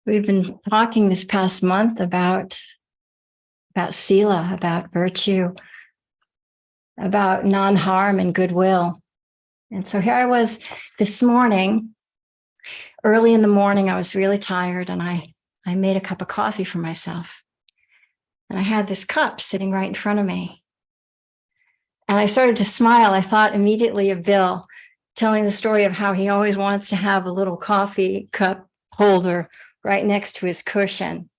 We've been talking this past month about sila, about virtue, about non-harm and goodwill. And so here I was this morning, early in the morning. I was really tired, and I made a cup of coffee for myself. And I had this cup sitting right in front of me. And I started to smile. I thought immediately of Bill telling the story of how he always wants to have a little coffee cup holder right next to his cushion.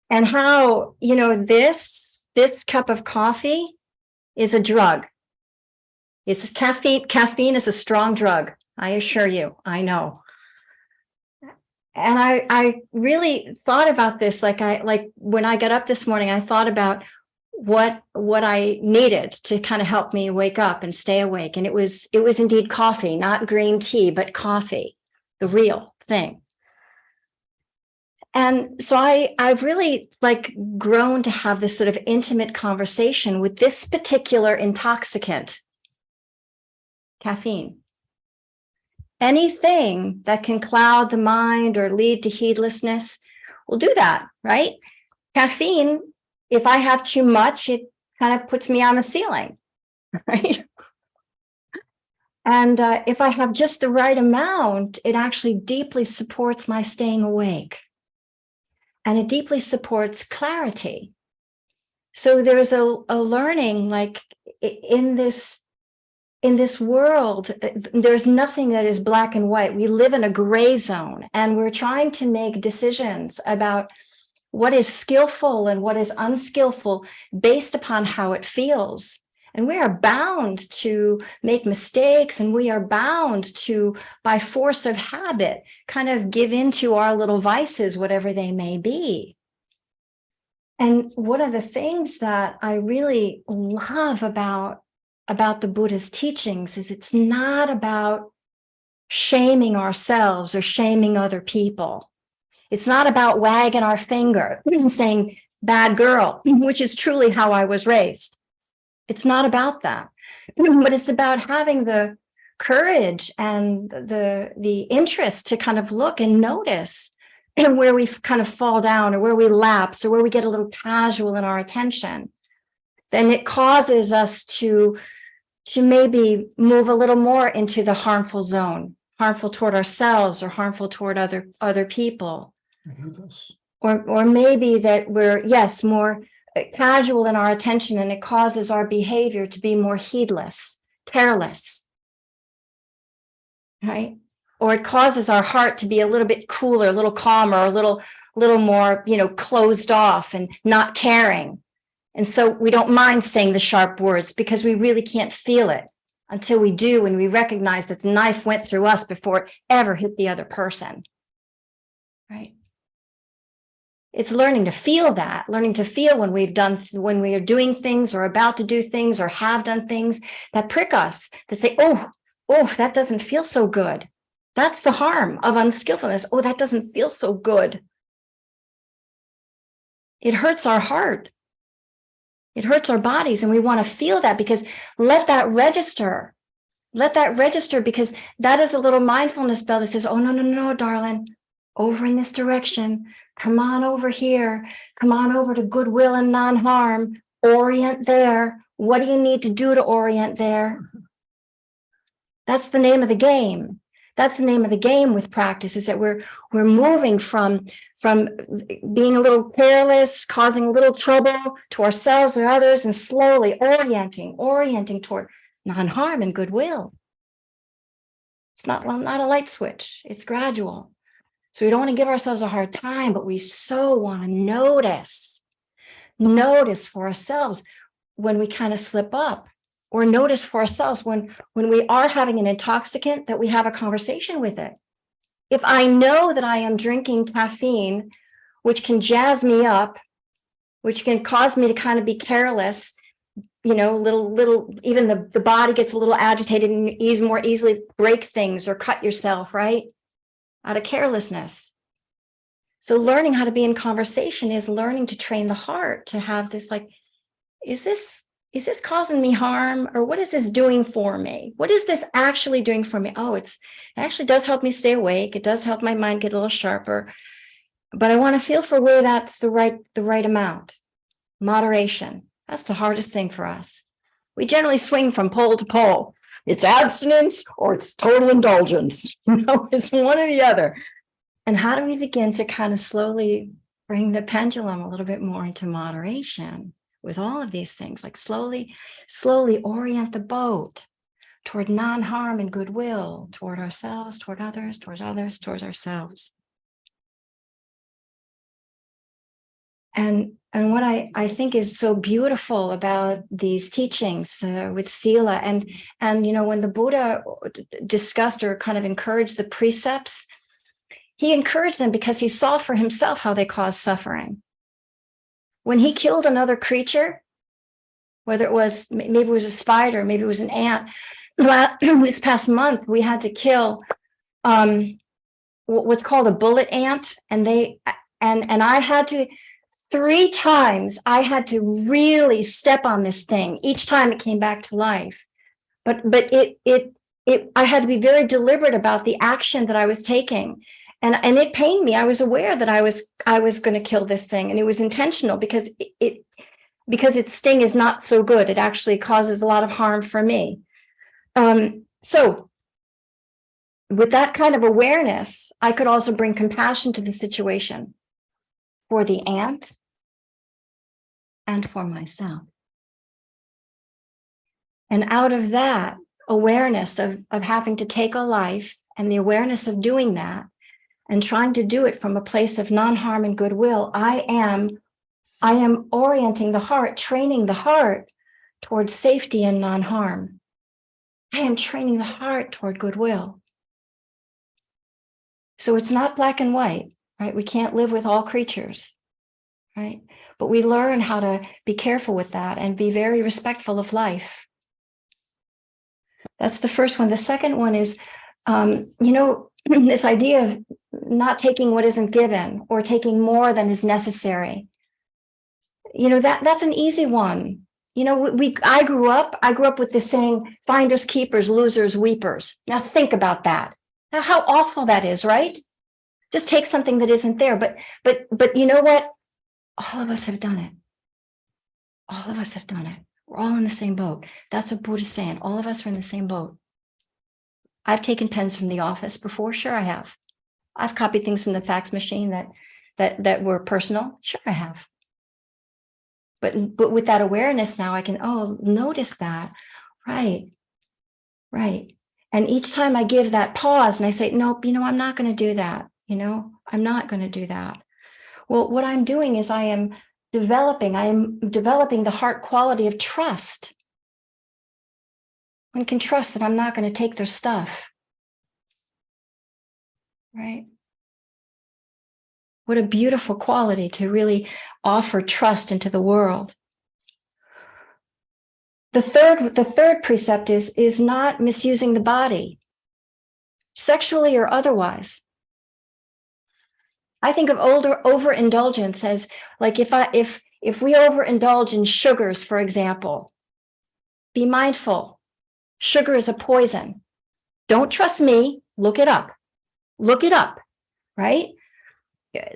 And how, this cup of coffee is a drug. It's caffeine. Caffeine is a strong drug. I assure you, I know. And I really thought about this. Like when I got up this morning, I thought about what I needed to kind of help me wake up and stay awake. And it was indeed coffee, not green tea, but coffee, the real thing. And so I've really grown to have this sort of intimate conversation with this particular intoxicant, caffeine. Anything that can cloud the mind or lead to heedlessness will do that, right? Caffeine, if I have too much, it kind of puts me on the ceiling, right? And if I have just the right amount, it actually deeply supports my staying awake. And it deeply supports clarity. So there's a learning, like in this world, there's nothing that is black and white. We live in a gray zone, and we're trying to make decisions about what is skillful and what is unskillful based upon how it feels. And we are bound to make mistakes, and we are bound to, by force of habit, kind of give into our little vices, whatever they may be. And one of the things that I really love about the Buddha's teachings is it's not about shaming ourselves or shaming other people. It's not about wagging our finger and saying, bad girl, which is truly how I was raised. It's not about that, but it's about having the courage and the interest to kind of look and notice where we kind of fall down, or where we lapse, or where we get a little casual in our attention. Then it causes us to maybe move a little more into the harmful zone, harmful toward ourselves or harmful toward other people. Or maybe that we're, more casual in our attention, and it causes our behavior to be more heedless, careless, right? Or it causes our heart to be a little bit cooler, a little calmer, a little more, closed off and not caring. And so we don't mind saying the sharp words because we really can't feel it until we do, and we recognize that the knife went through us before it ever hit the other person, right? It's learning to feel that, learning to feel when we are doing things or about to do things or have done things that prick us, that say, oh, that doesn't feel so good. That's the harm of unskillfulness. Oh, that doesn't feel so good. It hurts our heart. It hurts our bodies, and we want to feel that, because let that register, because that is a little mindfulness bell that says, oh, no, darling, over in this direction. Come on over here. Come on over to Goodwill and non-harm. Orient there. What do you need to do to orient there? That's the name of the game. That's the name of the game with practice, is that we're moving from being a little careless, causing a little trouble to ourselves or others, and slowly orienting toward non-harm and goodwill. It's not a light switch. It's gradual. So we don't want to give ourselves a hard time, but we so want to notice for ourselves when we kind of slip up, or notice for ourselves when we are having an intoxicant, that we have a conversation with it. If I know that I am drinking caffeine, which can jazz me up, which can cause me to kind of be careless, little, even the body gets a little agitated and more easily break things or cut yourself, right? Out of carelessness. So learning how to be in conversation is learning to train the heart to have this, is this is this causing me harm, or what is this doing for me? What is this actually doing for me? Oh, it actually does help me stay awake. It does help my mind get a little sharper, but I want to feel for where that's the right amount. Moderation. That's the hardest thing for us. We generally swing from pole to pole. It's abstinence or it's total indulgence. It's one or the other. And how do we begin to kind of slowly bring the pendulum a little bit more into moderation with all of these things, like slowly orient the boat toward non-harm and goodwill, toward ourselves, toward others, towards ourselves. And what I think is so beautiful about these teachings with Sila, and when the Buddha discussed or kind of encouraged the precepts, he encouraged them because he saw for himself how they cause suffering. When he killed another creature, whether it was, maybe it was a spider, maybe it was an ant, this past month, we had to kill what's called a bullet ant. And I had to, 3 times, I had to really step on this thing. Each time it came back to life. But I had to be very deliberate about the action that I was taking. And it pained me. I was aware that I was going to kill this thing, and it was intentional because its sting is not so good. It actually causes a lot of harm for me. So with that kind of awareness, I could also bring compassion to the situation for the ant and for myself. And out of that awareness of having to take a life, and the awareness of doing that, and trying to do it from a place of non-harm and goodwill, I am orienting the heart, training the heart towards safety and non-harm. I am training the heart toward goodwill. So it's not black and white, right? We can't live with all creatures, right? But we learn how to be careful with that and be very respectful of life. That's the first one. The second one is, this idea of not taking what isn't given or taking more than is necessary. That's an easy one. I grew up with the saying, finders, keepers, losers, weepers. Now think about that. Now how awful that is, right? Just take something that isn't there. But you know what? All of us have done it. All of us have done it. We're all in the same boat. That's what Buddha's saying. All of us are in the same boat. I've taken pens from the office before. Sure, I have. I've copied things from the fax machine that were personal. Sure, I have. But with that awareness now, I can, notice that. Right. And each time I give that pause and I say, nope, I'm not going to do that. I'm not going to do that. Well, what I'm doing is I am developing the heart quality of trust. One can trust that I'm not going to take their stuff. Right? What a beautiful quality to really offer trust into the world. The third precept is not misusing the body, sexually or otherwise. I think of overindulgence as like if we overindulge in sugars, for example, be mindful. Sugar is a poison. Don't trust me. Look it up. Right?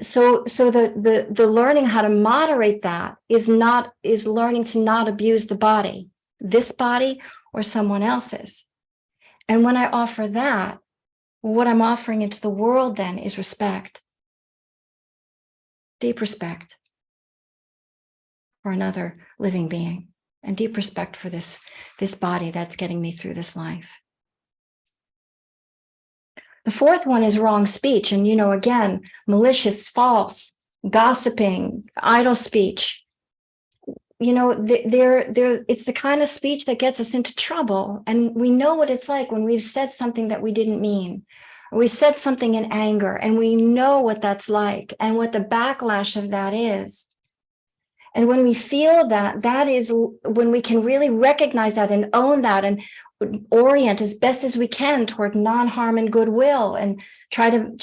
So the learning how to moderate that is learning to not abuse the body, this body or someone else's. And when I offer that, what I'm offering into the world then is respect. Deep respect for another living being, and deep respect for this body that's getting me through this life. The fourth one is wrong speech. And, again, malicious, false, gossiping, idle speech. It's the kind of speech that gets us into trouble. And we know what it's like when we've said something that we didn't mean. Or we said something in anger, and we know what that's like and what the backlash of that is. And when we feel that is when we can really recognize that and own that and orient as best as we can toward non-harm and goodwill, and try to,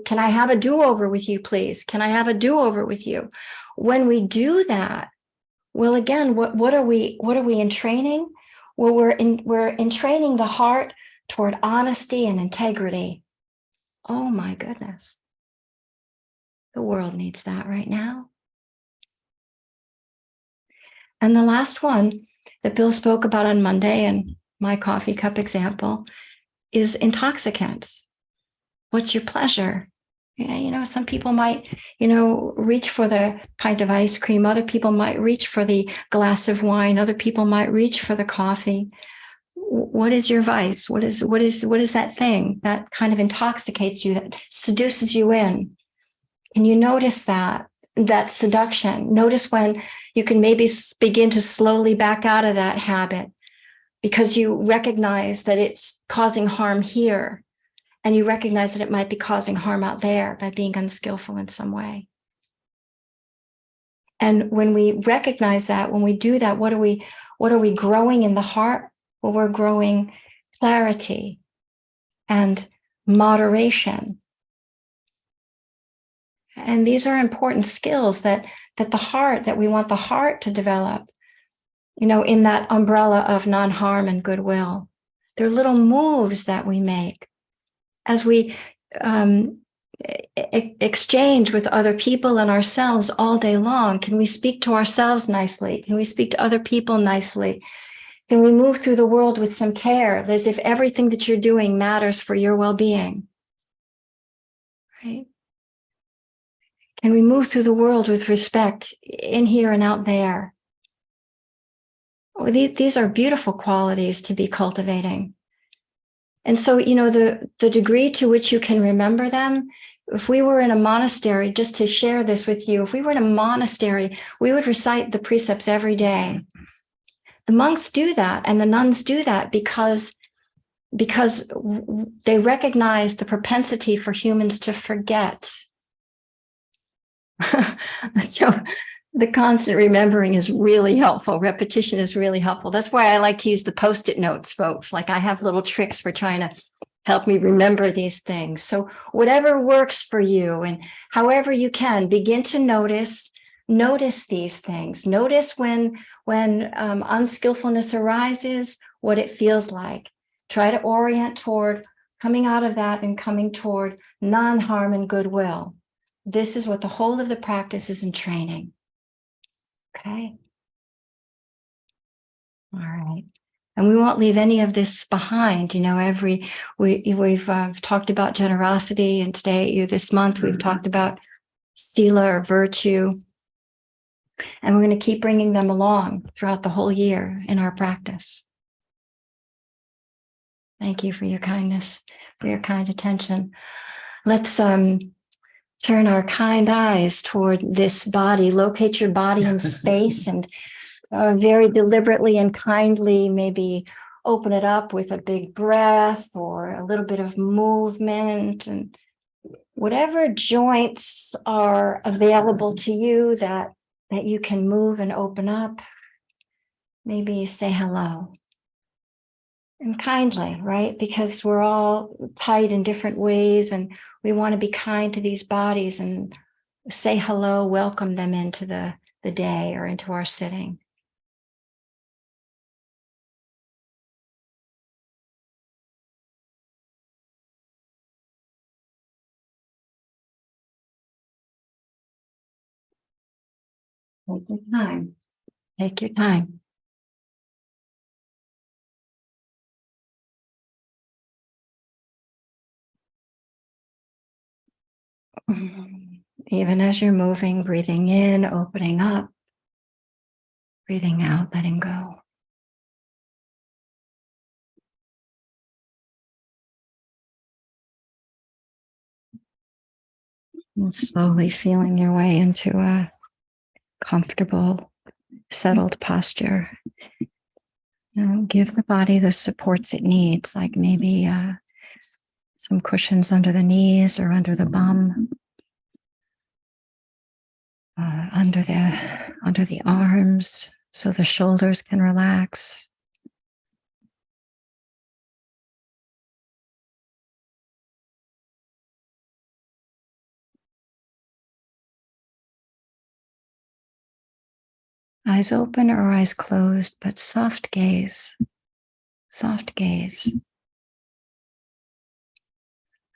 can I have a do-over with you, please? Can I have a do-over with you? When we do that, Well, again, what are we in training? Well, we're in training the heart toward honesty and integrity. Oh my goodness. The world needs that right now. And the last one that Bill spoke about on Monday, and my coffee cup example, is intoxicants. What's your pleasure? Yeah, some people might, reach for the pint of ice cream. Other people might reach for the glass of wine. Other people might reach for the coffee. What is your vice? What is that thing that kind of intoxicates you, that seduces you in? Can you notice that seduction? Notice when you can maybe begin to slowly back out of that habit because you recognize that it's causing harm here. And you recognize that it might be causing harm out there by being unskillful in some way. And when we recognize that, when we do that, what are we growing in the heart? Well, we're growing clarity and moderation. And these are important skills that we want the heart to develop, in that umbrella of non-harm and goodwill. They're little moves that we make as we exchange with other people and ourselves all day long. Can we speak to ourselves nicely? Can we speak to other people nicely? Can we move through the world with some care, as if everything that you're doing matters for your well-being? Right? Can we move through the world with respect in here and out there? Well, these are beautiful qualities to be cultivating. And so, the degree to which you can remember them, if we were in a monastery, just to share this with you, if we were in a monastery, we would recite the precepts every day. The monks do that and the nuns do that because they recognize the propensity for humans to forget. So the constant remembering is really helpful. Repetition is really helpful. That's why I like to use the Post-it notes, folks. Like I have little tricks for trying to help me remember these things. So whatever works for you and however you can, begin to notice these things. Notice when unskillfulness arises, what it feels like. Try to orient toward coming out of that and coming toward non-harm and goodwill. This is what the whole of the practice is in training. Okay. All right. And we won't leave any of this behind. We've talked about generosity, and this month, we've talked about sila or virtue. And we're going to keep bringing them along throughout the whole year in our practice. Thank you for your kindness, for your kind attention. Let's turn our kind eyes toward this body. Locate your body in space and very deliberately and kindly maybe open it up with a big breath or a little bit of movement, and whatever joints are available to you that you can move and open up. Maybe say hello. And kindly, right? Because we're all tight in different ways and we want to be kind to these bodies and say hello, welcome them into the day or into our sitting. Take your time. Take your time. Even as you're moving, breathing in, opening up, breathing out, letting go. And slowly feeling your way into a comfortable, settled posture. Give the body the supports it needs, like maybe some cushions under the knees or under the bum, under the arms, so the shoulders can relax. Eyes open or eyes closed, but soft gaze, soft gaze.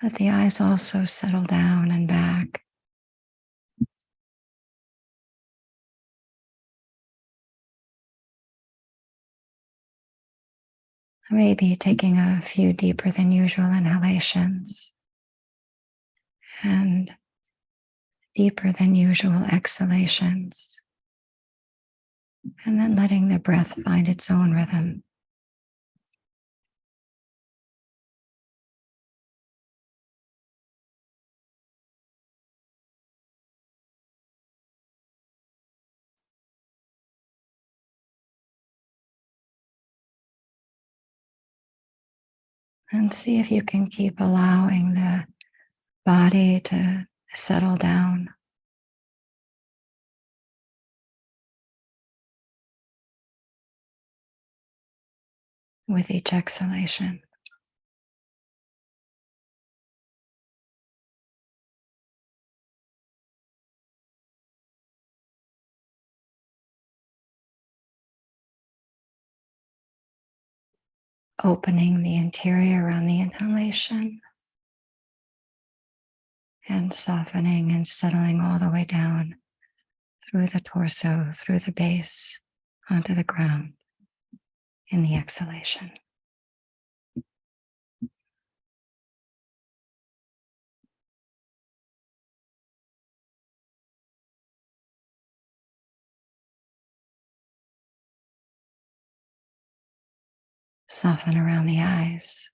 Let the eyes also settle down and back. Maybe taking a few deeper than usual inhalations and deeper than usual exhalations. And then letting the breath find its own rhythm. And see if you can keep allowing the body to settle down with each exhalation. Opening the interior on the inhalation and softening and settling all the way down through the torso, through the base, onto the ground in the exhalation. Soften around the eyes.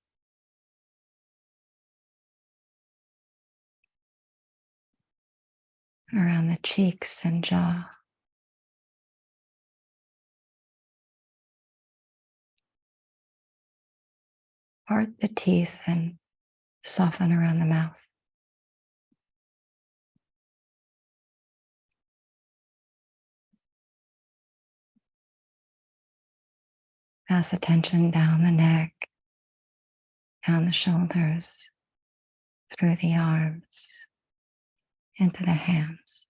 Around the cheeks and jaw. Part the teeth and soften around the mouth. Pass attention down the neck, down the shoulders, through the arms, into the hands.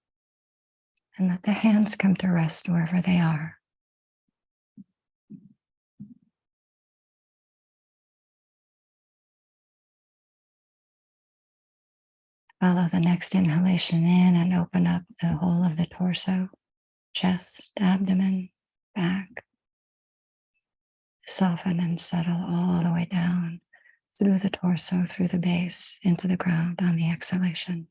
And let the hands come to rest wherever they are. Follow the next inhalation in and open up the whole of the torso, chest, abdomen, back. Soften and settle all the way down through the torso, through the base, into the ground on the exhalation.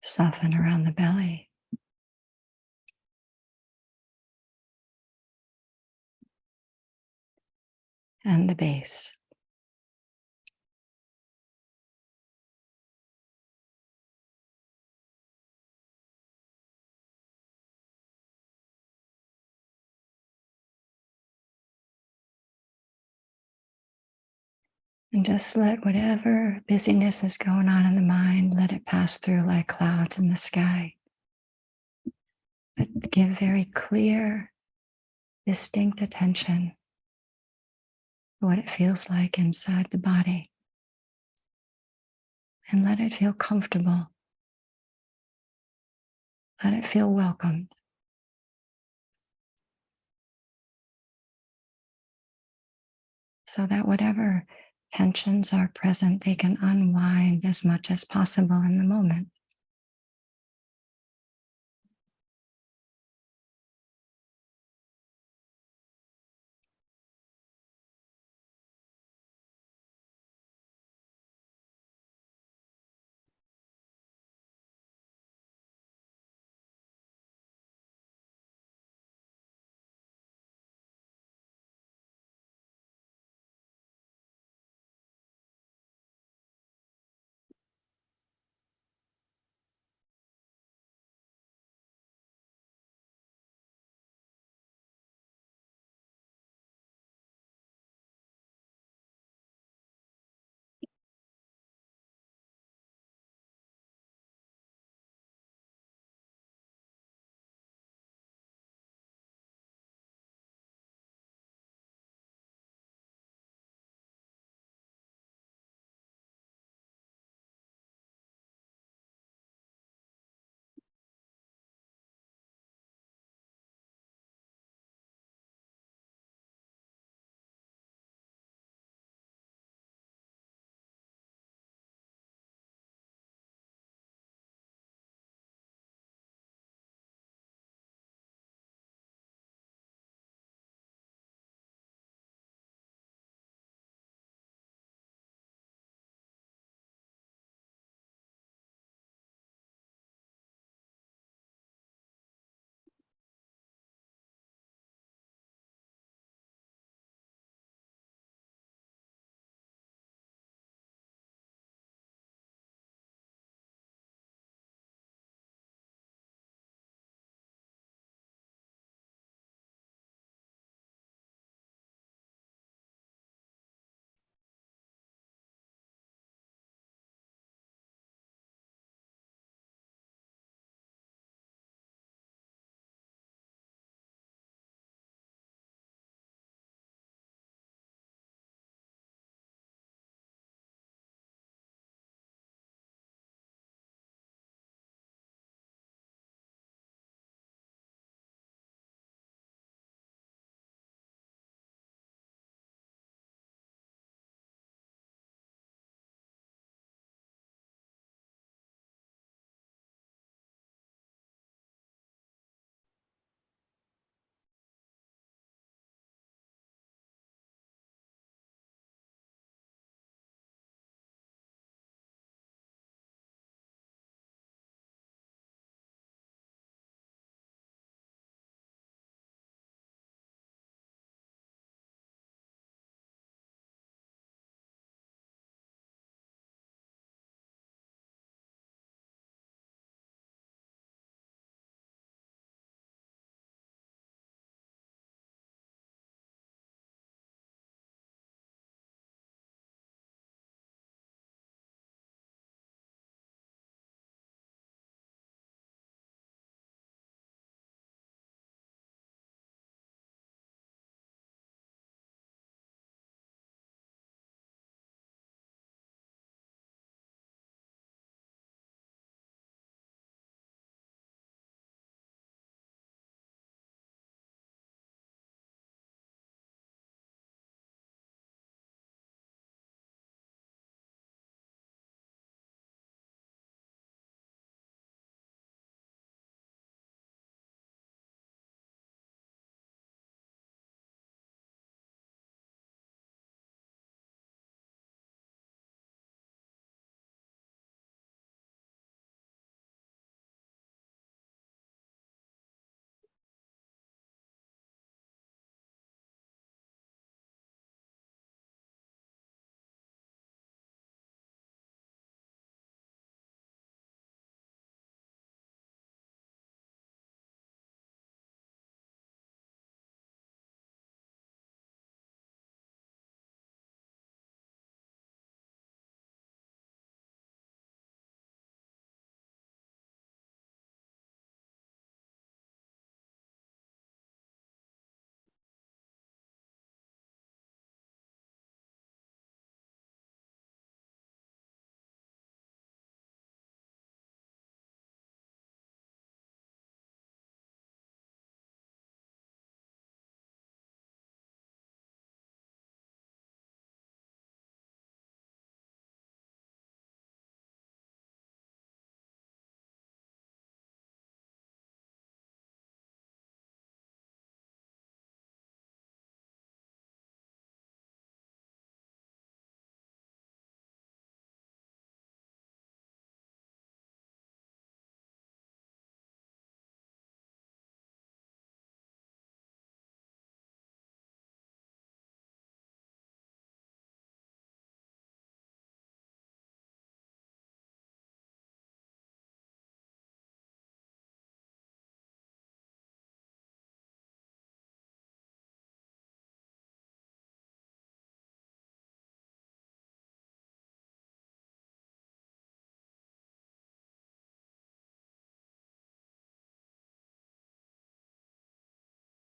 Soften around the belly. And the base. And just let whatever busyness is going on in the mind, let it pass through like clouds in the sky. But give very clear, distinct attention to what it feels like inside the body. And let it feel comfortable. Let it feel welcomed. So that whatever tensions are present, they can unwind as much as possible in the moment.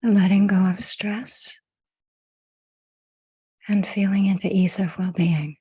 letting go of stress and feeling into ease of well-being.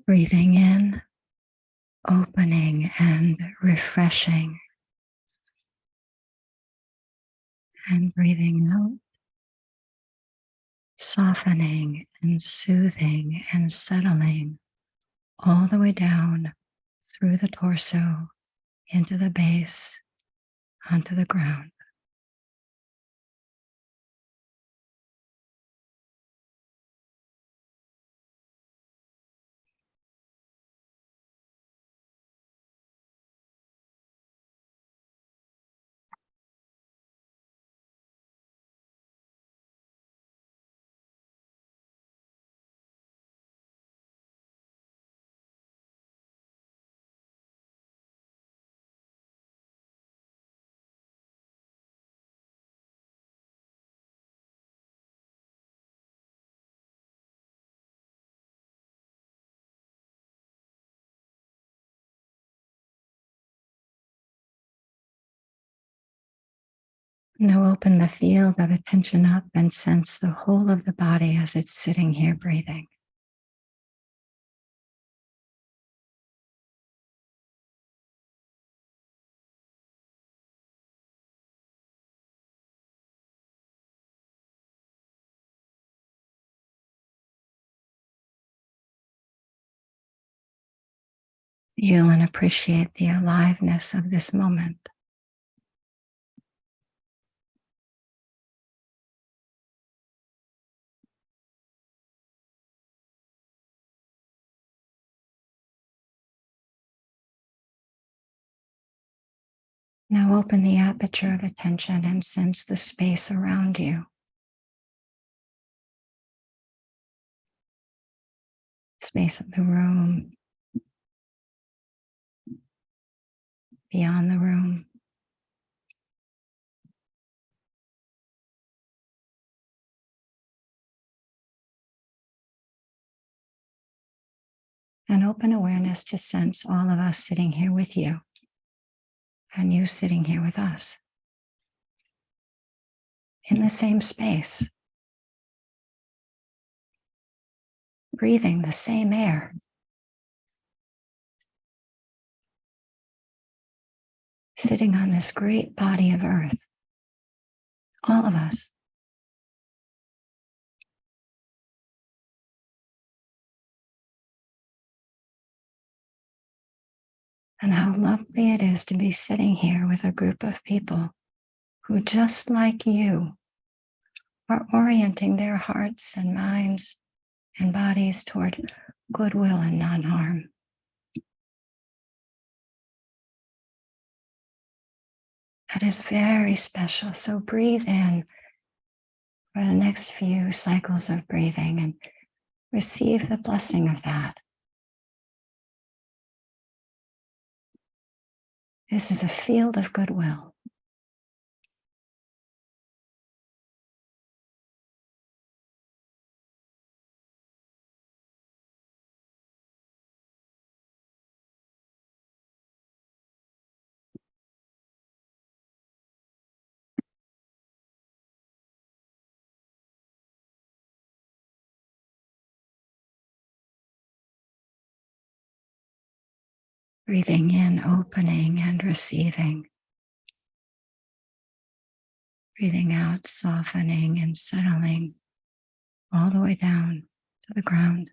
Breathing in, opening and refreshing, and breathing out, softening and soothing and settling all the way down through the torso, into the base, onto the ground. Now open the field of attention up and sense the whole of the body as it's sitting here breathing. Feel and appreciate the aliveness of this moment. Now open the aperture of attention and sense the space around you. Space of the room, beyond the room. And open awareness to sense all of us sitting here with you, and you sitting here with us in the same space, breathing the same air, sitting on this great body of earth, all of us. And how lovely it is to be sitting here with a group of people who, just like you, are orienting their hearts and minds and bodies toward goodwill and non-harm. That is very special. So breathe in for the next few cycles of breathing and receive the blessing of that. This is a field of goodwill. Breathing in, opening and receiving. Breathing out, softening and settling all the way down to the ground.